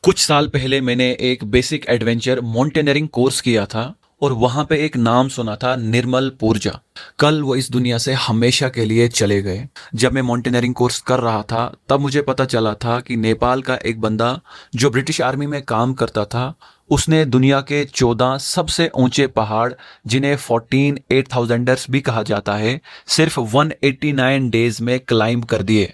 कुछ साल पहले मैंने एक बेसिक एडवेंचर माउंटेनियरिंग कोर्स किया था और वहां पे एक नाम सुना था निर्मल पूर्जा। कल वो इस दुनिया से हमेशा के लिए चले गए। जब मैं माउंटेनियरिंग कोर्स कर रहा था तब मुझे पता चला था कि नेपाल का एक बंदा जो ब्रिटिश आर्मी में काम करता था उसने दुनिया के 14 सबसे ऊंचे पहाड़, जिन्हें 14 8000ers भी कहा जाता है, सिर्फ 189 डेज में क्लाइंब कर दिए।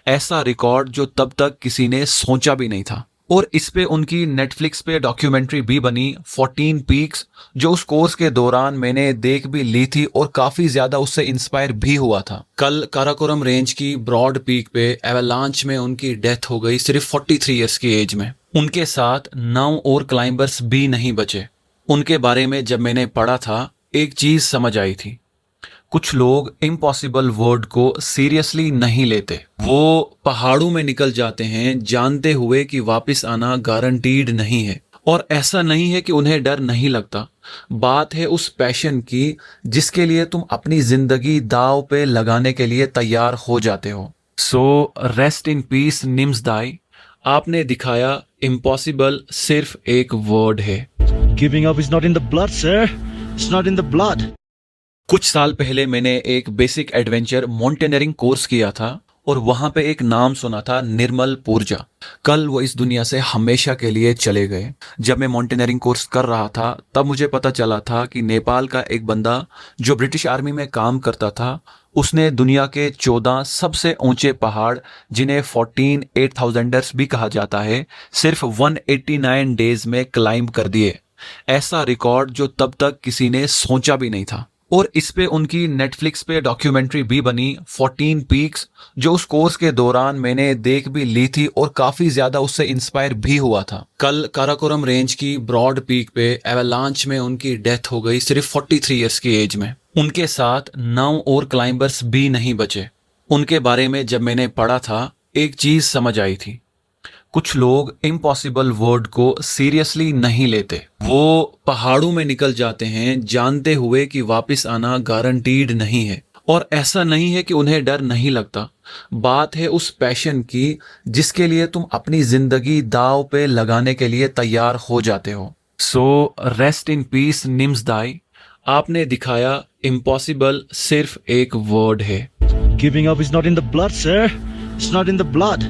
ऐसा रिकॉर्ड जो तब तक किसी ने सोचा भी नहीं था। और इस पे उनकी नेटफ्लिक्स पे डॉक्यूमेंट्री भी बनी, 14 पीक्स, जो उस कोर्स के दौरान मैंने देख भी ली थी और काफी ज्यादा उससे इंस्पायर भी हुआ था। कल काराकोरम रेंज की ब्रॉड पीक पे एवलांच में उनकी डेथ हो गई सिर्फ 43 ईयर्स की एज में। उनके साथ 9 और क्लाइंबर्स भी नहीं बचे। उनके बारे में जब मैंने पढ़ा था एक चीज समझ आई थी। कुछ लोग इम्पॉसिबल वर्ड को सीरियसली नहीं लेते। वो पहाड़ों में निकल जाते हैं जानते हुए कि वापस आना गारंटीड नहीं है। और ऐसा नहीं है कि उन्हें डर नहीं लगता, बात है उस पैशन की जिसके लिए तुम अपनी जिंदगी दांव पे लगाने के लिए तैयार हो जाते हो। So rest in peace Nimsdai. आपने दिखाया इम्पॉसिबल सिर्फ एक वर्ड है। Giving up is not in the blood, sir. It's not in the blood. कुछ साल पहले मैंने एक बेसिक एडवेंचर माउंटेनियरिंग कोर्स किया था और वहां पे एक नाम सुना था निर्मल पूर्जा। कल वो इस दुनिया से हमेशा के लिए चले गए। जब मैं माउंटेनियरिंग कोर्स कर रहा था तब मुझे पता चला था कि नेपाल का एक बंदा जो ब्रिटिश आर्मी में काम करता था उसने दुनिया के 14 सबसे ऊंचे पहाड़, जिन्हें 14 8000ers भी कहा जाता है, सिर्फ 189 डेज में क्लाइंब कर दिए। ऐसा रिकॉर्ड जो तब तक किसी ने सोचा भी नहीं था। और इस पे उनकी नेटफ्लिक्स पे डॉक्यूमेंट्री भी बनी, 14 पीक्स, जो उस कोर्स के दौरान मैंने देख भी ली थी और काफी ज्यादा उससे इंस्पायर भी हुआ था। कल काराकोरम रेंज की ब्रॉड पीक पे एवलांच में उनकी डेथ हो गई सिर्फ 43 ईयर्स की एज में। उनके साथ 9 और क्लाइंबर्स भी नहीं बचे। उनके बारे में जब मैंने पढ़ा था एक चीज समझ आई थी। कुछ लोग इम्पॉसिबल वर्ड को सीरियसली नहीं लेते। वो पहाड़ों में निकल जाते हैं जानते हुए कि वापस आना गारंटीड नहीं है। और ऐसा नहीं है कि उन्हें डर नहीं लगता, बात है उस पैशन की जिसके लिए तुम अपनी जिंदगी दांव पे लगाने के लिए तैयार हो जाते हो। So rest in peace Nimsdai. आपने दिखाया इम्पॉसिबल सिर्फ एक वर्ड है। Giving up is not in the blood, sir. It's not in the blood.